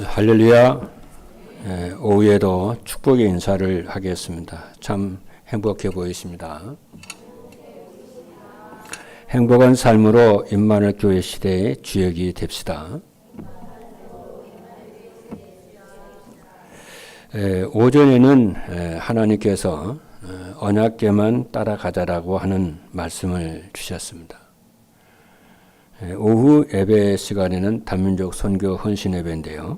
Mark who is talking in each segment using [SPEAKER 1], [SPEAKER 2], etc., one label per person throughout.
[SPEAKER 1] 할렐루야. 오후에도 축복의 인사를 하겠습니다. 참 행복해 보이십니다. 행복한 삶으로 임마누엘 교회 시대의 주역이 됩시다. 오전에는 하나님께서 언약궤만 따라가자라고 하는 말씀을 주셨습니다. 오후 예배 시간에는 단민족 선교 헌신 예배인데요.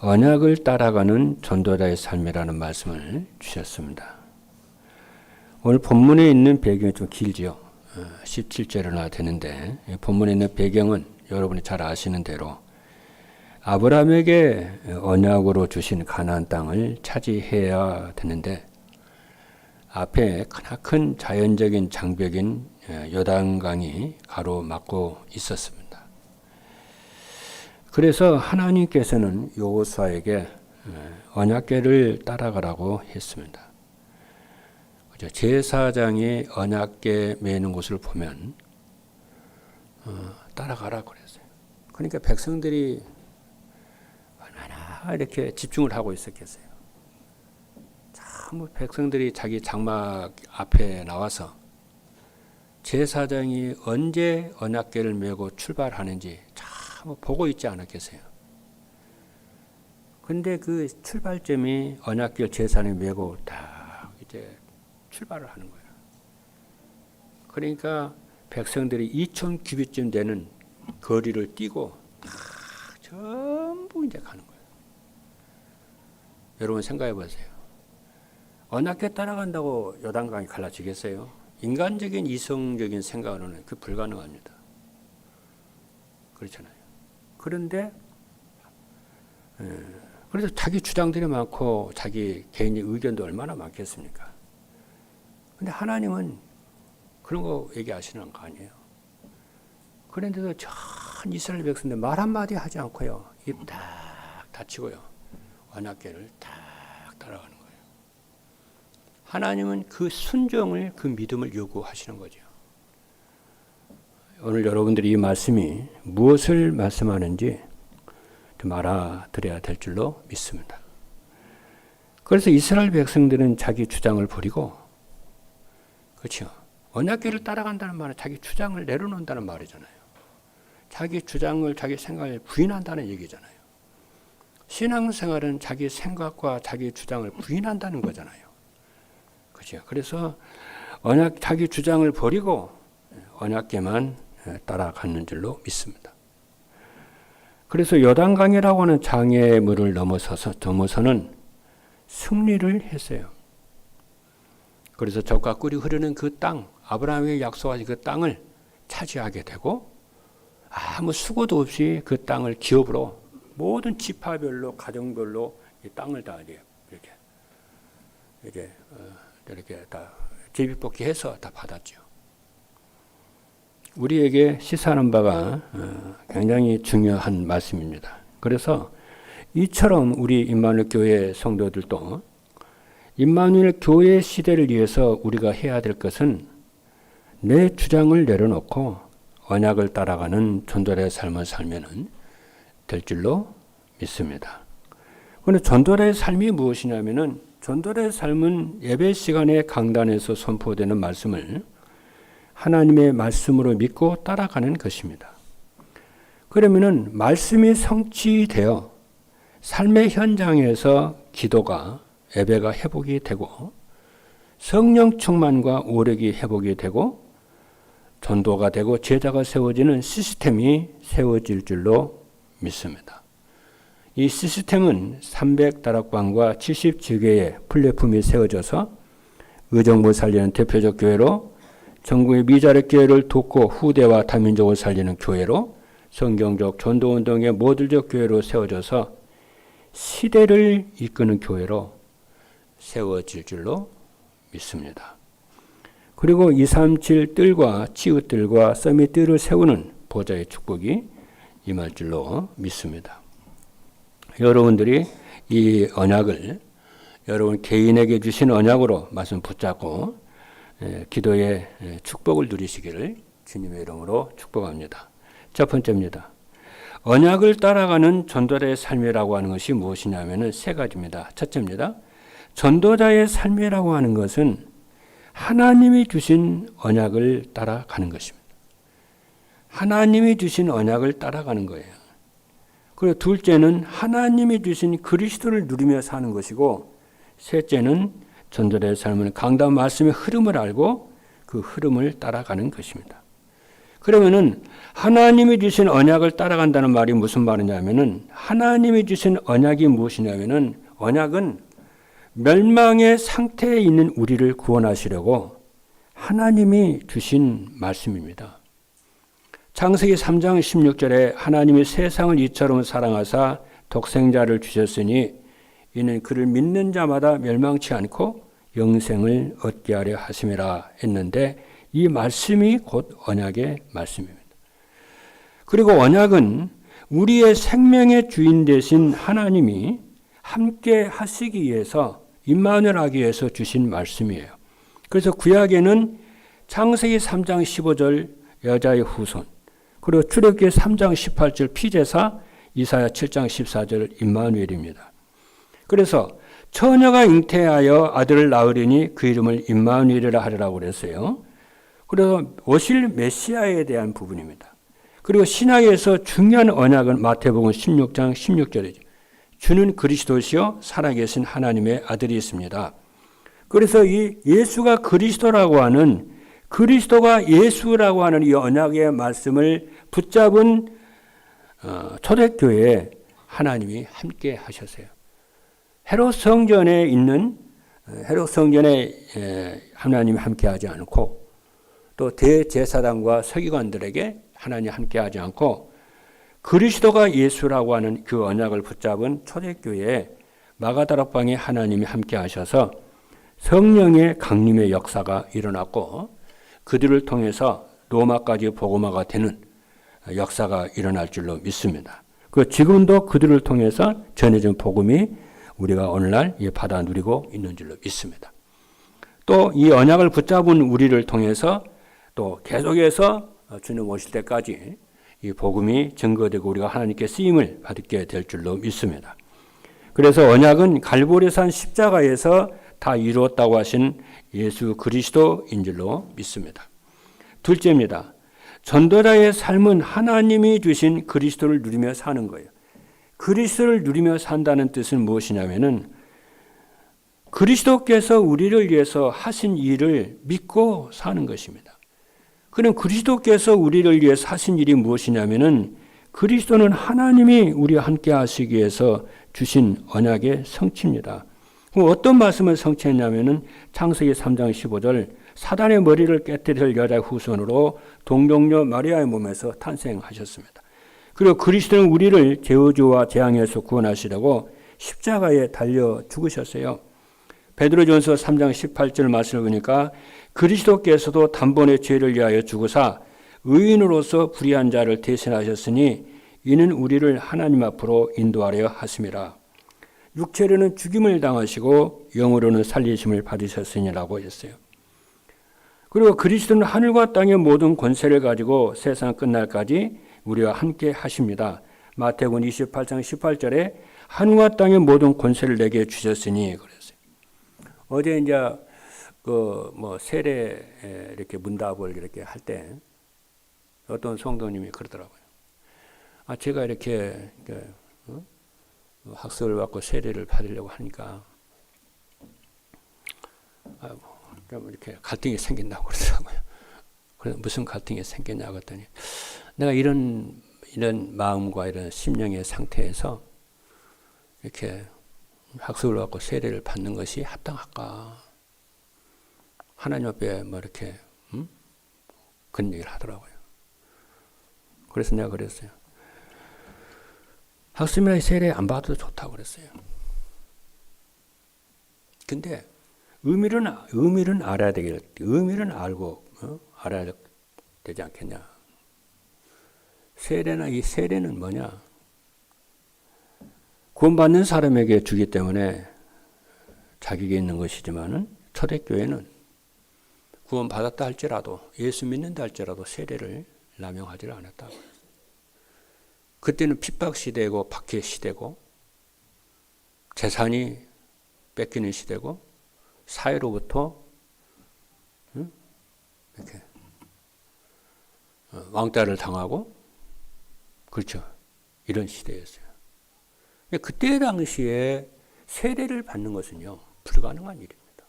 [SPEAKER 1] 언약을 따라가는 전도자의 삶이라는 말씀을 주셨습니다. 오늘 본문에 있는 배경이 좀 길지요. 17절이나 되는데 본문에 있는 배경은 여러분이 잘 아시는 대로 아브라함에게 언약으로 주신 가나안 땅을 차지해야 되는데 앞에 크나큰 자연적인 장벽인 요단강이 가로막고 있었습니다. 그래서 하나님께서는 여호수아에게 언약궤를 따라가라고 했습니다. 제사장이 언약궤 매는 곳을 보면 따라가라고 그랬어요. 그러니까 백성들이 얼마나 이렇게 집중을 하고 있었겠어요. 참 백성들이 자기 장막 앞에 나와서 제사장이 언제 언약궤를 메고 출발하는지 참 보고 있지 않았겠어요. 근데 그 출발점이 언약궤 제사장이 메고 딱 이제 출발을 하는 거예요. 그러니까 백성들이 2,000 규빗쯤 되는 거리를 뛰고 딱 전부 이제 가는 거예요. 여러분 생각해 보세요. 언약궤 따라간다고 요단강이 갈라지겠어요? 인간적인 이성적인 생각으로는 그 불가능합니다. 그렇잖아요. 그런데 그래서 자기 주장들이 많고 자기 개인의 의견도 얼마나 많겠습니까? 근데 하나님은 그런 거 얘기하시는 거 아니에요. 그런데도 전 이스라엘 백성들 말 한마디 하지 않고요. 입 딱 닫히고요. 언약궤를 딱 따라가는 거예요. 하나님은 그 순종을, 그 믿음을 요구하시는 거죠. 오늘 여러분들이 이 말씀이 무엇을 말씀하는지 좀 알아들어야 될 줄로 믿습니다. 그래서 이스라엘 백성들은 자기 주장을 버리고, 그렇죠? 언약궤를 따라간다는 말은 자기 주장을 내려놓는다는 말이잖아요. 자기 주장을, 자기 생각을 부인한다는 얘기잖아요. 신앙생활은 자기 생각과 자기 주장을 부인한다는 거잖아요. 그렇죠? 그래서 자기 주장을 버리고 언약궤만 따라가는 줄로 믿습니다. 그래서 요단강이라고 하는 장애물을 넘어서는 승리를 했어요. 그래서 젖과 꿀이 흐르는 그 땅, 아브라함에게 약속하신 그 땅을 차지하게 되고 아무 수고도 없이 그 땅을 기업으로 모든 지파별로 가정별로 이 땅을 다 이렇게 다 제비뽑기해서 다 받았죠. 우리에게 시사하는 바가 굉장히 중요한 말씀입니다. 그래서 이처럼 우리 임마누엘 교회 성도들도 임마누엘 교회 시대를 위해서 우리가 해야 될 것은 내 주장을 내려놓고 언약을 따라가는 전도자의 삶을 살면 될 줄로 믿습니다. 그런데 전도자의 삶이 무엇이냐면은 전도자의 삶은 예배 시간에 강단에서 선포되는 말씀을 하나님의 말씀으로 믿고 따라가는 것입니다. 그러면은 말씀이 성취되어 삶의 현장에서 기도가, 예배가 회복이 되고 성령 충만과 오력이 회복이 되고 전도가 되고 제자가 세워지는 시스템이 세워질 줄로 믿습니다. 이 시스템은 300다락방과 77개의 플랫폼이 세워져서 의정부 살리는 대표적 교회로, 전국의 미자립 교회를 돕고 후대와 다민족을 살리는 교회로, 성경적 전도운동의 모델적 교회로 세워져서 시대를 이끄는 교회로 세워질 줄로 믿습니다. 그리고 237 뜰과 치읓 뜰과 서밋 뜰을 세우는 보좌의 축복이 임할 줄로 믿습니다. 여러분들이 이 언약을 여러분 개인에게 주신 언약으로 말씀 붙잡고 기도의 축복을 누리시기를 주님의 이름으로 축복합니다. 첫 번째입니다. 언약을 따라가는 전도자의 삶이라고 하는 것이 무엇이냐면 세 가지입니다. 첫째입니다. 전도자의 삶이라고 하는 것은 하나님이 주신 언약을 따라가는 것입니다. 하나님이 주신 언약을 따라가는 거예요. 그리고 둘째는 하나님이 주신 그리스도를 누리며 사는 것이고, 셋째는 전도자의 삶은 강단 말씀의 흐름을 알고 그 흐름을 따라가는 것입니다. 그러면은 하나님이 주신 언약을 따라간다는 말이 무슨 말이냐면은, 하나님이 주신 언약이 무엇이냐면은, 언약은 멸망의 상태에 있는 우리를 구원하시려고 하나님이 주신 말씀입니다. 창세기 3장 16절에 하나님이 세상을 이처럼 사랑하사 독생자를 주셨으니 이는 그를 믿는 자마다 멸망치 않고 영생을 얻게 하려 하심이라 했는데, 이 말씀이 곧 언약의 말씀입니다. 그리고 언약은 우리의 생명의 주인 되신 하나님이 함께 하시기 위해서, 임마누엘 하기 위해서 주신 말씀이에요. 그래서 구약에는 창세기 3장 15절 여자의 후손, 그리고 출애굽기 3장 18절 피제사, 이사야 7장 14절 임마누엘입니다. 그래서 처녀가 잉태하여 아들을 낳으리니 그 이름을 임마누엘이라 하리라고 그랬어요. 그래서 오실 메시아에 대한 부분입니다. 그리고 신약에서 중요한 언약은 마태복음 16장 16절이죠. 주는 그리스도시요 살아계신 하나님의 아들이 있습니다. 그래서 이 예수가 그리스도라고 하는, 그리스도가 예수라고 하는 이 언약의 말씀을 붙잡은 초대교회에 하나님이 함께 하셨어요. 헤롯 성전에 있는, 헤롯 성전에 하나님이 함께 하지 않고, 또 대제사장과 서기관들에게 하나님이 함께 하지 않고, 그리스도가 예수라고 하는 그 언약을 붙잡은 초대교회에 마가다락방에 하나님이 함께 하셔서 성령의 강림의 역사가 일어났고, 그들을 통해서 로마까지 복음화가 되는 역사가 일어날 줄로 믿습니다. 그 지금도 그들을 통해서 전해진 복음이 우리가 오늘날 받아 누리고 있는 줄로 믿습니다. 또 이 언약을 붙잡은 우리를 통해서 또 계속해서 주님 오실 때까지 이 복음이 증거되고 우리가 하나님께 쓰임을 받게 될 줄로 믿습니다. 그래서 언약은 갈보리산 십자가에서 다 이루었다고 하신 예수 그리스도인 줄로 믿습니다. 둘째입니다. 전도자의 삶은 하나님이 주신 그리스도를 누리며 사는 거예요. 그리스도를 누리며 산다는 뜻은 무엇이냐면은, 그리스도께서 우리를 위해서 하신 일을 믿고 사는 것입니다. 그럼 그리스도께서 우리를 위해서 하신 일이 무엇이냐면은, 그리스도는 하나님이 우리와 함께 하시기 위해서 주신 언약의 성취입니다. 어떤 말씀을 성취했냐면은 창세기 3장 15절, 사단의 머리를 깨뜨릴 여자의 후손으로 동정녀 마리아의 몸에서 탄생하셨습니다. 그리고 그리스도는 우리를 저주와 재앙에서 구원하시려고 십자가에 달려 죽으셨어요. 베드로전서 3장 18절 말씀을 보니까 그리스도께서도 단번에 죄를 위하여 죽으사 의인으로서 불의한 자를 대신하셨으니 이는 우리를 하나님 앞으로 인도하려 하심이라. 육체로는 죽임을 당하시고 영으로는 살리심을 받으셨으니라고 했어요. 그리고 그리스도는 하늘과 땅의 모든 권세를 가지고 세상 끝날까지 우리와 함께 하십니다. 마태복음 28장 18절에 하늘과 땅의 모든 권세를 내게 주셨으니 그랬어요. 어제 이제 세례 이렇게 문답을 이렇게 할 때 어떤 성도님이 그러더라고요. 제가 이렇게 학습을 받고 세례를 받으려고 하니까 이렇게 갈등이 생긴다고 그러더라고요. 그래서 무슨 갈등이 생겼냐고 했더니, 내가 이런 마음과 이런 심령의 상태에서 이렇게 학습을 받고 세례를 받는 것이 합당할까? 하나님 앞에 이렇게 그런 얘기를 하더라고요. 그래서 내가 그랬어요. 학습이나 세례 안 받아도 좋다고 그랬어요. 근데 의미는 알아야 되겠다. 의미는 알고 알아야 되지 않겠냐. 이 세례는 뭐냐? 구원받는 사람에게 주기 때문에 자격이 있는 것이지만은 초대교회는 구원받았다 할지라도, 예수 믿는다 할지라도 세례를 남용하지 않았다고. 그때는 핍박 시대고 박해 시대고 재산이 뺏기는 시대고 사회로부터 이렇게 왕따를 당하고 그렇죠. 이런 시대였어요. 그때 당시에 세례를 받는 것은요 불가능한 일입니다.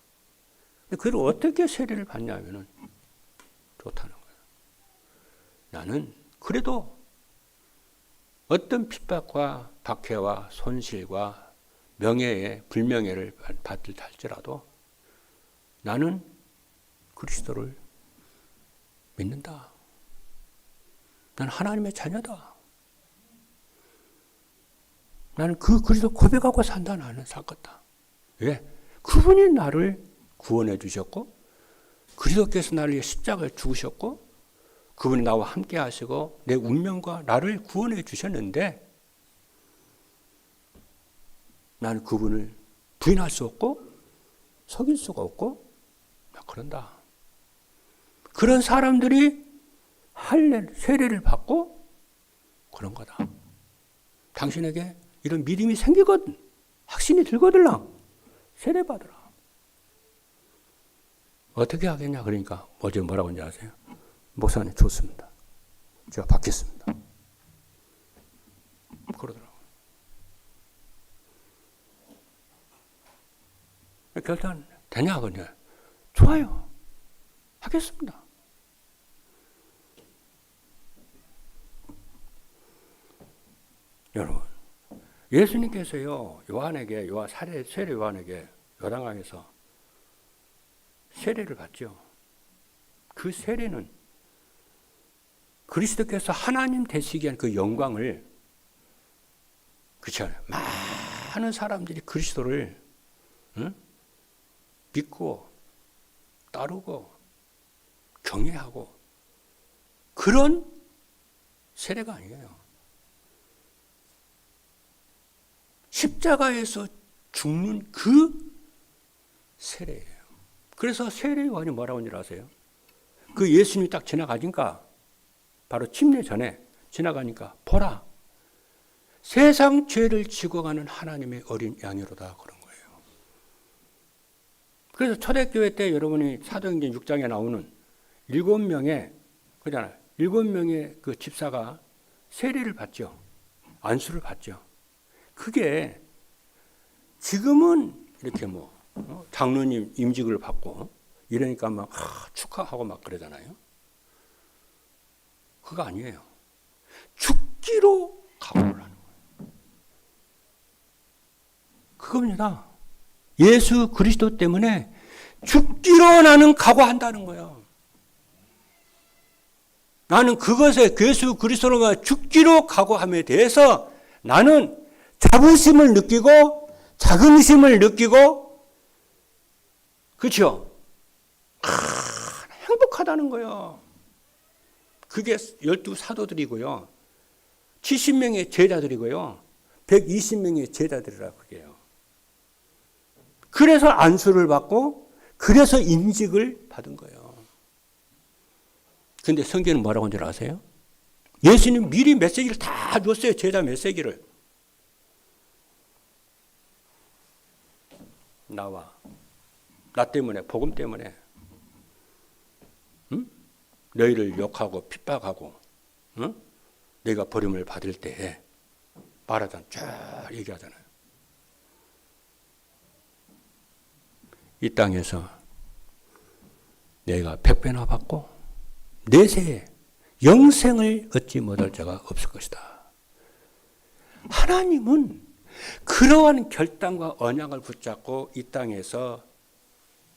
[SPEAKER 1] 그걸 어떻게 세례를 받냐면은 좋다는 거예요. 나는 그래도 어떤 핍박과 박해와 손실과 명예의 불명예를 받을 할지라도 나는 그리스도를 믿는다. 나는 하나님의 자녀다. 나는 그 그리스도 고백하고 산다. 나는 살겠다. 왜? 그분이 나를 구원해 주셨고 그리스도께서 나를 위해 십자가를 죽으셨고 그분이 나와 함께 하시고 내 운명과 나를 구원해 주셨는데 나는 그분을 부인할 수 없고 속일 수가 없고 그런다. 그런 사람들이 세례를 받고 그런 거다. 당신에게 이런 믿음이 생기거든. 확신이 들거들라. 세례 받으라. 어떻게 하겠냐 그러니까 어제 뭐라고 했는지 아세요? 목사님 좋습니다. 제가 받겠습니다. 그러더라고요. 결단 되냐 그러냐. 좋아요. 하겠습니다. 여러분 예수님께서요 세례 요한에게 요단강에서 세례를 받죠. 그 세례는 그리스도께서 하나님 되시기 위한 그 영광을 그렇죠. 많은 사람들이 그리스도를 믿고 따르고 경외하고 그런 세례가 아니에요. 십자가에서 죽는 그 세례예요. 그래서 세례 요한이 뭐라고 하는지 아세요? 그 예수님이 딱 지나가니까 바로 침례 전에 지나가니까 보라 세상 죄를 지고 가는 하나님의 어린 양이로다 그런 거예요. 그래서 초대교회 때 여러분이 사도행전 6장에 나오는 7명의 그잖아요. 7명의 그 집사가 세례를 받죠. 안수를 받죠. 그게 지금은 이렇게 장로님 임직을 받고 이러니까 막 축하하고 막 그러잖아요. 그거 아니에요. 죽기로 각오를 하는 거예요. 그겁니다. 예수 그리스도 때문에 죽기로 나는 각오한다는 거예요. 나는 그것에 예수 그리스도로 죽기로 각오함에 대해서 나는 자부심을 느끼고 자긍심을 느끼고 그렇죠? 행복하다는 거예요. 그게 12 사도들이고요. 70명의 제자들이고요. 120명의 제자들이라 그게요. 그래서 안수를 받고 그래서 임직을 받은 거예요. 근데 성경은 뭐라고 하는 줄 아세요? 예수님 미리 메시지를 다 줬어요. 제자 메시지를. 나 때문에 복음 때문에 너희를 욕하고 핍박하고 너희가 버림을 받을 때에 말하잖아. 쫙 얘기하잖아요. 이 땅에서 너희가 100배나 받고 내세에 영생을 얻지 못할 자가 없을 것이다. 하나님은 그러한 결단과 언약을 붙잡고 이 땅에서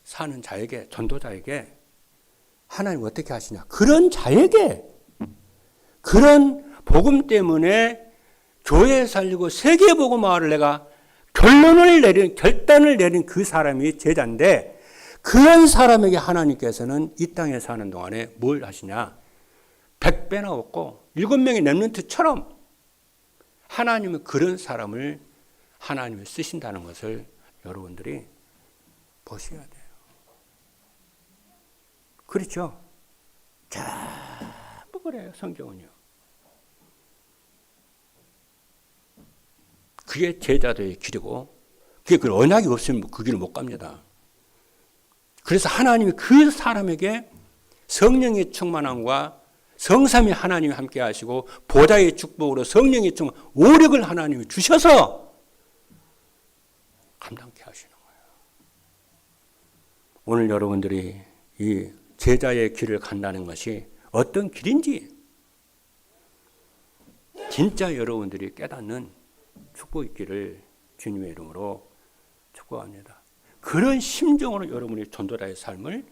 [SPEAKER 1] 사는 자에게, 전도자에게 하나님 어떻게 하시냐? 그런 자에게 그런 복음 때문에 교회에 살리고 세계 복음화를 내가 결단을 내린 그 사람이 제자인데 그런 사람에게 하나님께서는 이 땅에 사는 동안에 뭘 하시냐? 100배나 얻고 7명의 렘넌트처럼 하나님은 그런 사람을 하나님이 쓰신다는 것을 여러분들이 보셔야 돼요. 그렇죠? 전부 그래요, 성경은요. 그게 제자도의 길이고, 그게 그 언약이 없으면 그 길을 못 갑니다. 그래서 하나님이 그 사람에게 성령의 충만함과 성삼위 하나님이 함께 하시고 보좌의 축복으로 성령의 충만, 오력을 하나님이 주셔서 감당케 하시는 거예요. 오늘 여러분들이 이 제자의 길을 간다는 것이 어떤 길인지 진짜 여러분들이 깨닫는 축복의 길을 주님의 이름으로 축복합니다. 그런 심정으로 여러분이 전도자의 삶을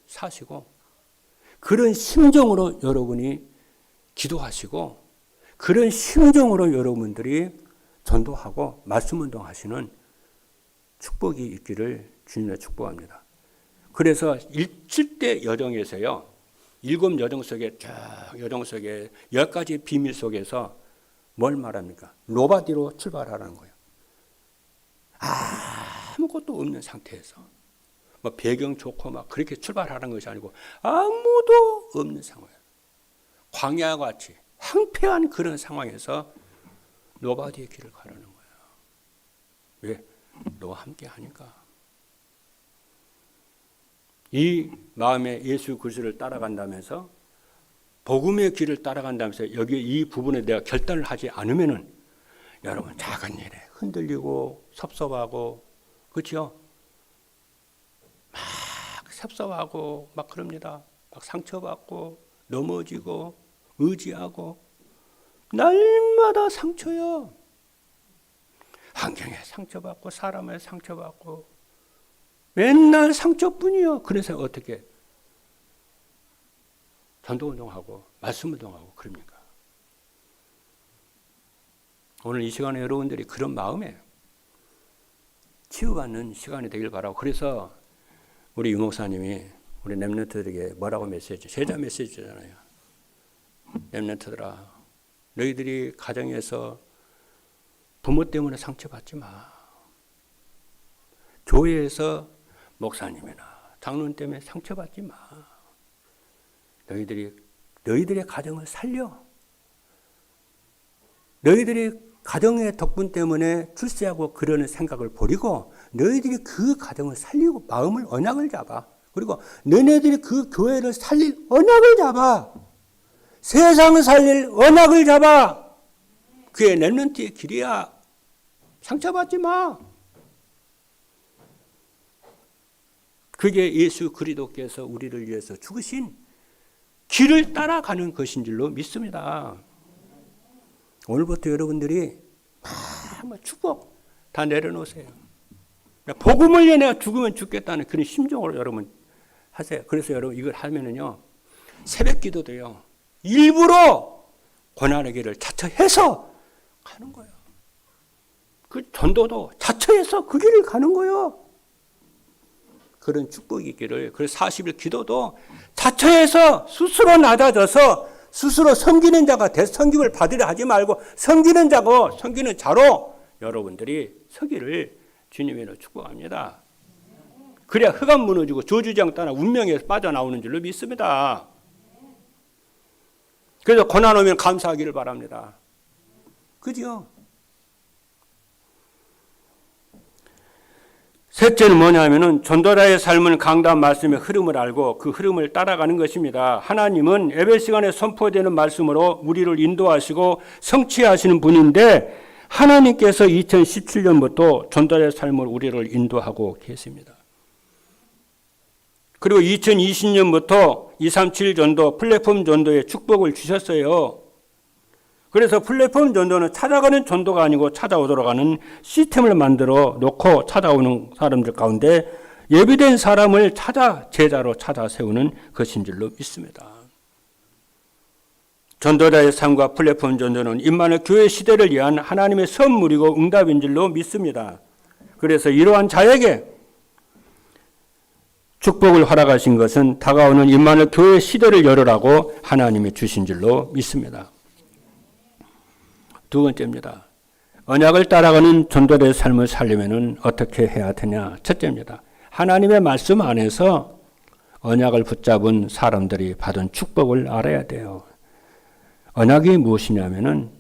[SPEAKER 1] 사시고, 그런 심정으로 여러분이 기도하시고, 그런 심정으로 여러분들이 전도하고 말씀 운동하시는 축복이 있기를 주님의 축복합니다. 그래서 7대 여정에서요, 7 여정 속에 쫙 여정 속에 10가지 비밀 속에서 뭘 말합니까? 로바디로 출발하라는 거예요. 아무것도 없는 상태에서 뭐 배경 좋고 막 그렇게 출발하는 것이 아니고 아무도 없는 상황, 광야와 같이 황폐한 그런 상황에서 노바디의 길을 가려는 거예요. 왜? 너와 함께 하니까. 이 마음에 예수 그리스도를 따라간다면서, 복음의 길을 따라간다면서 여기 이 부분에 내가 결단을 하지 않으면은 여러분 작은 일에 흔들리고 섭섭하고, 그렇죠? 막 섭섭하고 막 그럽니다. 막 상처받고 넘어지고 의지하고 날마다 상처요. 환경에 상처받고 사람에 상처받고 맨날 상처뿐이요. 그래서 어떻게 전도운동하고 말씀운동하고 그럽니까? 오늘 이 시간에 여러분들이 그런 마음에 치유받는 시간이 되길 바라고, 그래서 우리 유 목사님이 우리 렘넌트들에게 뭐라고 메시지, 제자 메시지잖아요. 렘넌트들아, 너희들이 가정에서 부모 때문에 상처받지 마. 교회에서 목사님이나 장로님 때문에 상처받지 마. 너희들의 가정을 살려. 너희들이 가정의 덕분 때문에 출세하고 그러는 생각을 버리고 너희들이 그 가정을 살리고 마음을 언약을 잡아. 그리고 너네들이 그 교회를 살릴 언약을 잡아. 세상을 살릴 언약을 잡아. 그게 렘넌트의 길이야. 상처받지 마. 그게 예수 그리스도께서 우리를 위해서 죽으신 길을 따라가는 것인 줄로 믿습니다. 오늘부터 여러분들이 막 축복 다 내려놓으세요. 복음을 위해 내가 죽으면 죽겠다는 그런 심정으로 여러분 하세요. 그래서 여러분 이걸 하면은요, 새벽 기도도요, 일부러 고난의 길을 자처해서 가는 거예요. 그 전도도 자처해서 그 길을 가는 거예요. 그런 축복이 있기를. 그래서 40일 기도도 자처해서 스스로 낮아져서 스스로 섬기는 자가 섬김을 받으려 하지 말고 섬기는 자고 섬기는 자로 여러분들이 서기를 주님으로 축복합니다. 그래야 흑암 무너지고 저주장 따라 운명에서 빠져나오는 줄로 믿습니다. 그래서 고난 오면 감사하기를 바랍니다. 그죠? 셋째는 뭐냐면은 전도자의 삶은 강단 말씀의 흐름을 알고 그 흐름을 따라가는 것입니다. 하나님은 예배 시간에 선포되는 말씀으로 우리를 인도하시고 성취하시는 분인데, 하나님께서 2017년부터 전도자의 삶을 우리를 인도하고 계십니다. 그리고 2020년부터 237 전도, 플랫폼 전도에 축복을 주셨어요. 그래서 플랫폼 전도는 찾아가는 전도가 아니고 찾아오도록 하는 시스템을 만들어 놓고 찾아오는 사람들 가운데 예비된 사람을 제자로 찾아 세우는 것인 줄로 믿습니다. 전도자의 삶과 플랫폼 전도는 임마누엘 교회 시대를 위한 하나님의 선물이고 응답인 줄로 믿습니다. 그래서 이러한 자에게 축복을 허락하신 것은 다가오는 임마누엘 교회 시대를 열으라고 하나님이 주신 줄로 믿습니다. 두 번째입니다. 언약을 따라가는 전도자의 삶을 살려면 어떻게 해야 되냐? 첫째입니다. 하나님의 말씀 안에서 언약을 붙잡은 사람들이 받은 축복을 알아야 돼요. 언약이 무엇이냐면은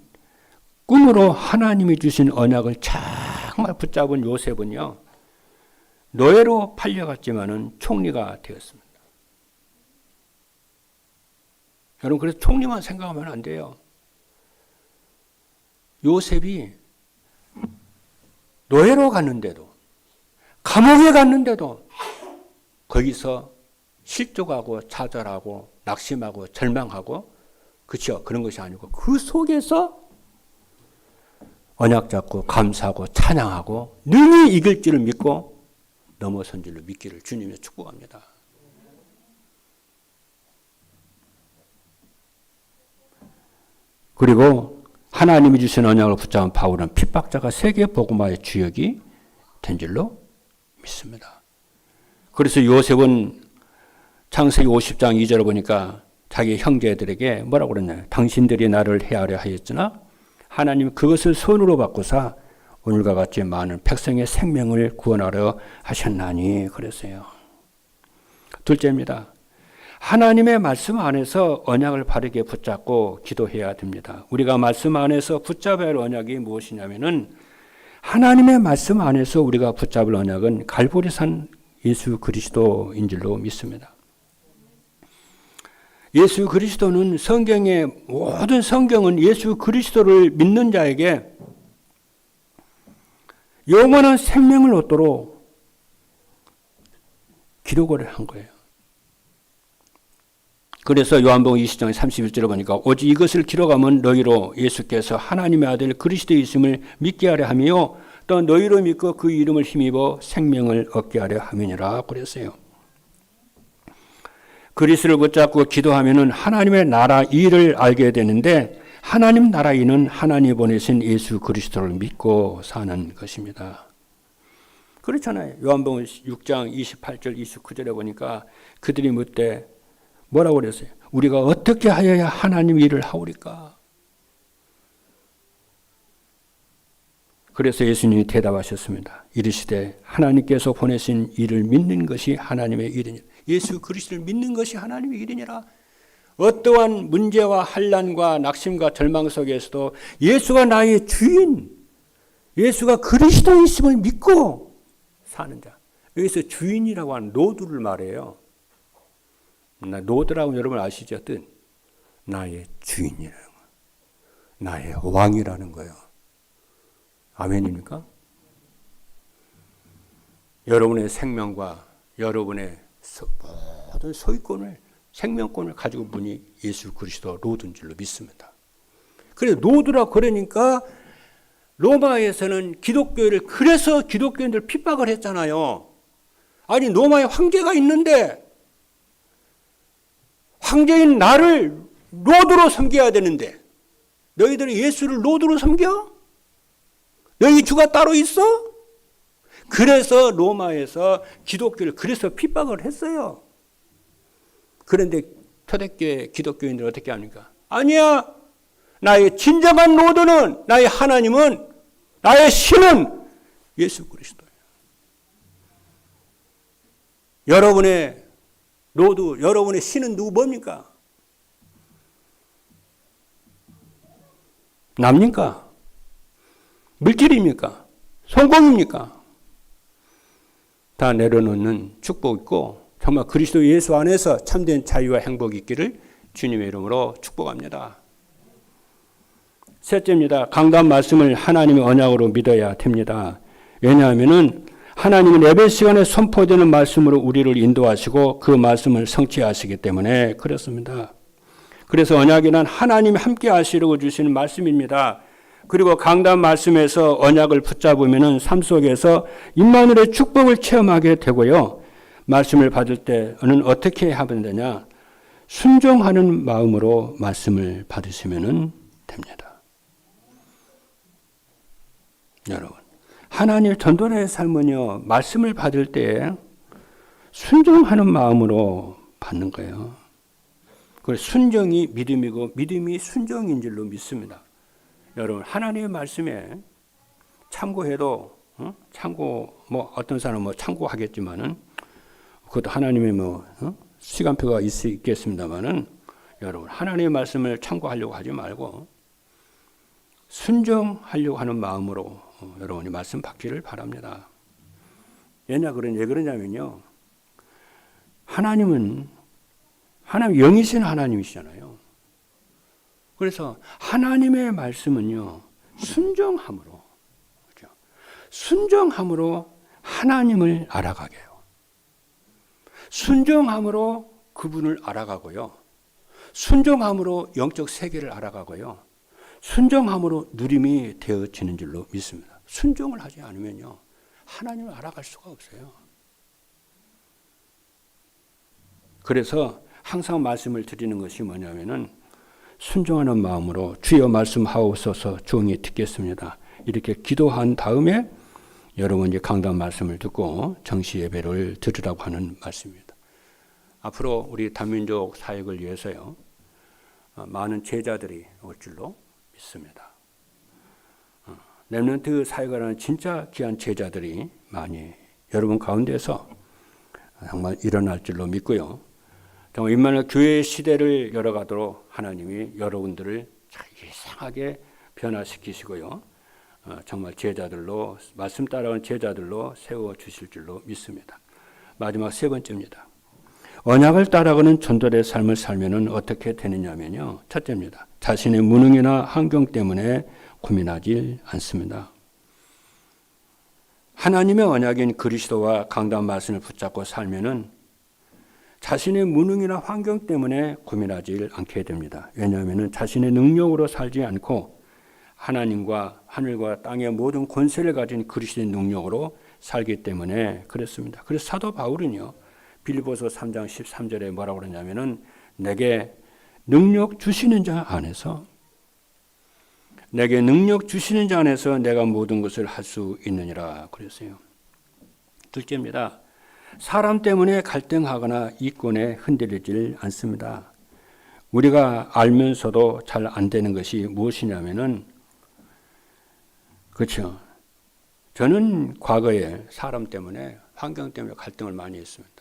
[SPEAKER 1] 꿈으로 하나님이 주신 언약을 정말 붙잡은 요셉은요, 노예로 팔려갔지만은 총리가 되었습니다. 여러분, 그래서 총리만 생각하면 안 돼요. 요셉이 노예로 갔는데도, 감옥에 갔는데도 거기서 실족하고 좌절하고 낙심하고 절망하고, 그렇죠? 그런 것이 아니고 그 속에서 언약 잡고 감사하고 찬양하고 능히 이길 줄을 믿고 넘어선 줄로 믿기를 주님의 축복합니다. 그리고 하나님이 주신 언약을 붙잡은 바울은 핍박자가 세계 복음화의 주역이 된 줄로 믿습니다. 그래서 요셉은 창세기 50장 2절을 보니까 자기 형제들에게 뭐라고 그랬나요? 당신들이 나를 해하려 하였으나 하나님 그것을 손으로 바꾸사 오늘과 같이 많은 백성의 생명을 구원하려 하셨나니 그랬어요. 둘째입니다. 하나님의 말씀 안에서 언약을 바르게 붙잡고 기도해야 됩니다. 우리가 말씀 안에서 붙잡아야 할 언약이 무엇이냐면은 하나님의 말씀 안에서 우리가 붙잡을 언약은 갈보리산 예수 그리스도인 줄로 믿습니다. 예수 그리스도는 성경의 모든 성경은 예수 그리스도를 믿는 자에게 영원한 생명을 얻도록 기록을 한 거예요. 그래서 요한복음 20장 31절을 보니까 오직 이것을 기록하면 너희로 예수께서 하나님의 아들 그리스도이심을 믿게 하려 하며 또 너희로 믿고 그 이름을 힘입어 생명을 얻게 하려 함이니라 그랬어요. 그리스도를 붙잡고 기도하면은 하나님의 나라 일을 알게 되는데 하나님 나라 일은 하나님이 보내신 예수 그리스도를 믿고 사는 것입니다. 그렇잖아요. 요한복음 6장 28절 29절에 보니까 그들이 묻되 뭐라고 그랬어요? 우리가 어떻게 하여야 하나님 일을 하오리까? 그래서 예수님이 대답하셨습니다. 이르시되 하나님께서 보내신 일을 믿는 것이 하나님의 일이니라. 예수 그리스도를 믿는 것이 하나님의 일이니라. 어떠한 문제와 환난과 낙심과 절망 속에서도 예수가 나의 주인, 예수가 그리스도이심을 믿고 사는 자. 여기서 주인이라고 하는 노드를 말해요. 노드라고 여러분 아시죠? 뜻. 나의 주인이라는 거예요. 나의 왕이라는 거예요. 아멘입니까? 여러분의 생명과 여러분의 모든 소유권을, 생명권을 가지고 분이 예수 그리스도 노드인 줄로 믿습니다. 그래서 노드라고 그러니까 로마에서는 기독교를, 그래서 기독교인들 핍박을 했잖아요. 아니 로마에 황제가 있는데 황제인 나를 노드로 섬겨야 되는데 너희들이 예수를 노드로 섬겨? 너희 주가 따로 있어? 그래서 로마에서 기독교를 그래서 핍박을 했어요. 그런데 초대교회 기독교인들 어떻게 합니까? 아니야. 나의 진정한 노드는, 나의 하나님은, 나의 신은 예수 그리스도예요. 여러분의 노드, 여러분의 신은 누구 뭡니까? 남입니까? 물질입니까? 성공입니까? 다 내려놓는 축복 있고 정말 그리스도 예수 안에서 참된 자유와 행복이 있기를 주님의 이름으로 축복합니다. 셋째입니다. 강단 말씀을 하나님의 언약으로 믿어야 됩니다. 왜냐하면 하나님은 예배 시간에 선포되는 말씀으로 우리를 인도하시고 그 말씀을 성취하시기 때문에 그렇습니다. 그래서 언약이란 하나님이 함께 하시려고 주시는 말씀입니다. 그리고 강단 말씀에서 언약을 붙잡으면 삶 속에서 임마누엘의 축복을 체험하게 되고요. 말씀을 받을 때는 어떻게 하면 되냐? 순종하는 마음으로 말씀을 받으시면 됩니다. 여러분, 하나님 전도자의 삶은요, 말씀을 받을 때 순종하는 마음으로 받는 거예요. 그래서 순종이 믿음이고 믿음이 순종인 줄로 믿습니다. 여러분, 하나님의 말씀에 참고해도 참고 뭐 어떤 사람은 뭐 참고하겠지만은 그것도 하나님의 뭐 시간표가 있겠습니다만은 여러분 하나님의 말씀을 참고하려고 하지 말고 순종하려고 하는 마음으로 여러분이 말씀 받기를 바랍니다. 왜 그러냐면요. 하나님 영이신 하나님이시잖아요. 그래서 하나님의 말씀은요, 순종함으로, 그렇죠? 순종함으로 하나님을 알아가게 해요. 순종함으로 그분을 알아가고요. 순종함으로 영적 세계를 알아가고요. 순종함으로 누림이 되어지는 줄로 믿습니다. 순종을 하지 않으면요, 하나님을 알아갈 수가 없어요. 그래서 항상 말씀을 드리는 것이 뭐냐면은 순종하는 마음으로 주여 말씀하옵소서 종이 듣겠습니다. 이렇게 기도한 다음에 여러분이 강단 말씀을 듣고 정시 예배를 드리라고 하는 말씀입니다. 앞으로 우리 다민족 사역을 위해서요, 많은 제자들이 올 줄로 믿습니다. 렘넌트 사역을 하는 진짜 귀한 제자들이 많이 여러분 가운데서 정말 일어날 줄로 믿고요. 정말 임마누엘 교회 시대를 열어가도록 하나님이 여러분들을 이상하게 변화시키시고요. 정말 제자들로, 말씀 따라온 제자들로 세워주실 줄로 믿습니다. 마지막 세 번째입니다. 언약을 따라가는 전도의 삶을 살면 어떻게 되느냐면요. 첫째입니다. 자신의 무능이나 환경 때문에 고민하지 않습니다. 하나님의 언약인 그리스도와 강단 말씀을 붙잡고 살면은 자신의 무능이나 환경 때문에 고민하지 않게 됩니다. 왜냐하면 자신의 능력으로 살지 않고 하나님과 하늘과 땅의 모든 권세를 가진 그리스도의 능력으로 살기 때문에 그렇습니다. 그래서 사도 바울은요, 빌립보서 3장 13절에 뭐라고 그러냐면은 내게 능력 주시는 자 안에서 내가 모든 것을 할 수 있느니라 그랬어요. 둘째입니다. 사람 때문에 갈등하거나 이권에 흔들리질 않습니다. 우리가 알면서도 잘 안 되는 것이 무엇이냐면은, 그렇죠. 저는 과거에 사람 때문에, 환경 때문에 갈등을 많이 했습니다.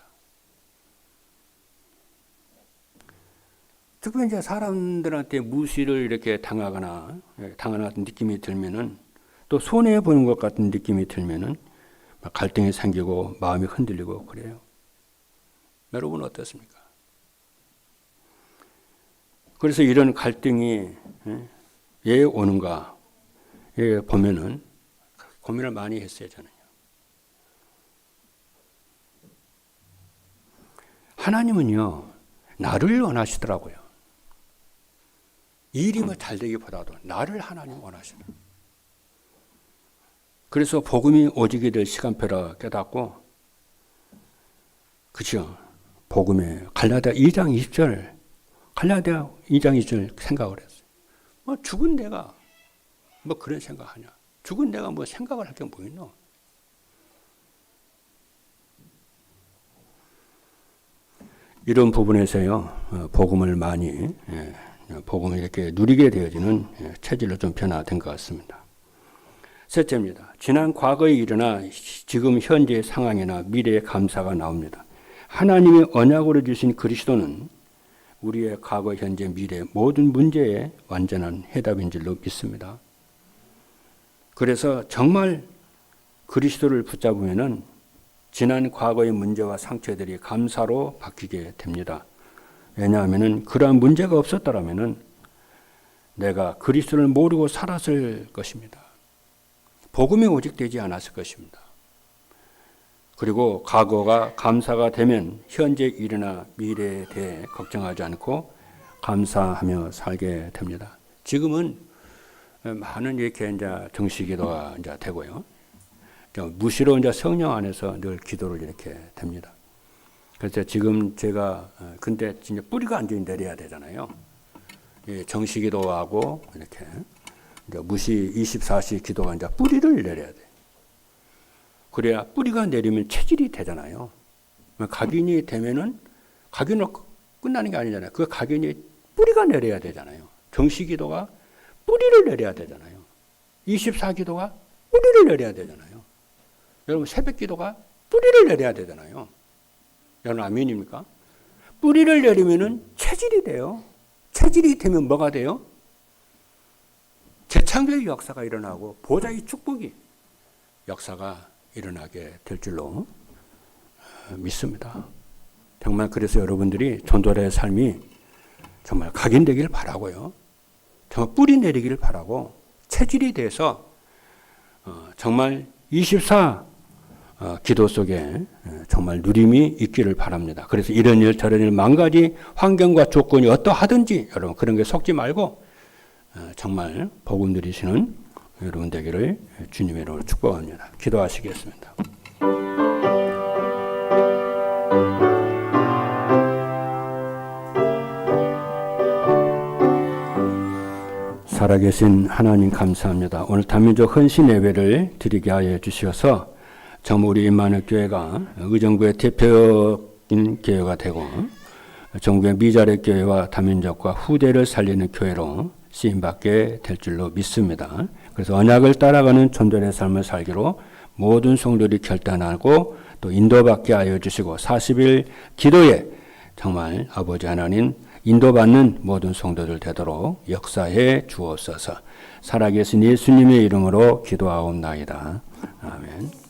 [SPEAKER 1] 특히 이제 사람들한테 무시를 이렇게 당하는 느낌이 들면은, 또 손해 보는 것 같은 느낌이 들면은 갈등이 생기고 마음이 흔들리고 그래요. 여러분 어떻습니까? 그래서 이런 갈등이 왜 오는가 보면은 고민을 많이 했어요, 저는요. 하나님은요, 나를 원하시더라고요. 일이 뭐 잘 되기보다도 나를 하나님 원하시더라고요. 그래서 복음이 오지게 될 시간표라 깨닫고, 그죠? 복음에 갈라디아 2장 20절 생각을 했어요. 뭐 죽은 내가 뭐 그런 생각하냐? 죽은 내가 뭐 생각을 할 게 뭐 있노? 이런 부분에서요, 복음을 많이 복음을 이렇게 누리게 되어지는 체질로 좀 변화된 것 같습니다. 셋째입니다. 지난 과거의 일이나 지금 현재의 상황이나 미래의 감사가 나옵니다. 하나님이 언약으로 주신 그리스도는 우리의 과거, 현재, 미래 모든 문제에 완전한 해답인 줄로 믿습니다. 그래서 정말 그리스도를 붙잡으면은 지난 과거의 문제와 상처들이 감사로 바뀌게 됩니다. 왜냐하면은 그러한 문제가 없었더라면은 내가 그리스도를 모르고 살았을 것입니다. 복음이 오직 되지 않았을 것입니다. 그리고 과거가 감사가 되면 현재 일이나 미래에 대해 걱정하지 않고 감사하며 살게 됩니다. 지금은 많은 이렇게 이제 정식기도가 이제 되고요. 무시로 이제 성령 안에서 늘 기도를 이렇게 됩니다. 그래서 지금 제가 근데 진짜 뿌리가 완전히 내려야 되잖아요. 정식기도하고 이렇게 무시 24시 기도가 이제 뿌리를 내려야 돼. 그래야 뿌리가 내리면 체질이 되잖아요. 각인이 되면은 각인으로 끝나는 게 아니잖아요. 그 각인이 뿌리가 내려야 되잖아요. 정식기도가 뿌리를 내려야 되잖아요. 24기도가 뿌리를 내려야 되잖아요. 여러분 새벽기도가 뿌리를 내려야 되잖아요. 여러분 아멘입니까? 뿌리를 내리면은 체질이 돼요. 체질이 되면 뭐가 돼요? 제 창조의 역사가 일어나고 보좌의 축복이 역사가 일어나게 될 줄로 믿습니다. 정말 그래서 여러분들이 전도자의 삶이 정말 각인되기를 바라고요. 정말 뿌리 내리기를 바라고 체질이 돼서 정말 24 기도 속에 정말 누림이 있기를 바랍니다. 그래서 이런 일 저런 일 만 가지 환경과 조건이 어떠하든지 여러분 그런 게 속지 말고 정말 복음 누리시는 여러분 되기를 주님의 이름으로 축복합니다. 기도하시겠습니다. 살아계신 하나님 감사합니다. 오늘 단민족 헌신 예배를 드리게 하여 주셔서 정말 우리 임마누엘 교회가 의정부의 대표인 교회가 되고 전국의 미자립 교회와 다민족과 후대를 살리는 교회로 쓰임받게 될 줄로 믿습니다. 그래서 언약을 따라가는 전도의 삶을 살기로 모든 성도들이 결단하고 또 인도받게 하여 주시고 40일 기도에 정말 아버지 하나님 인도받는 모든 성도들 되도록 역사해 주옵소서. 살아계신 예수님의 이름으로 기도하옵나이다. 아멘.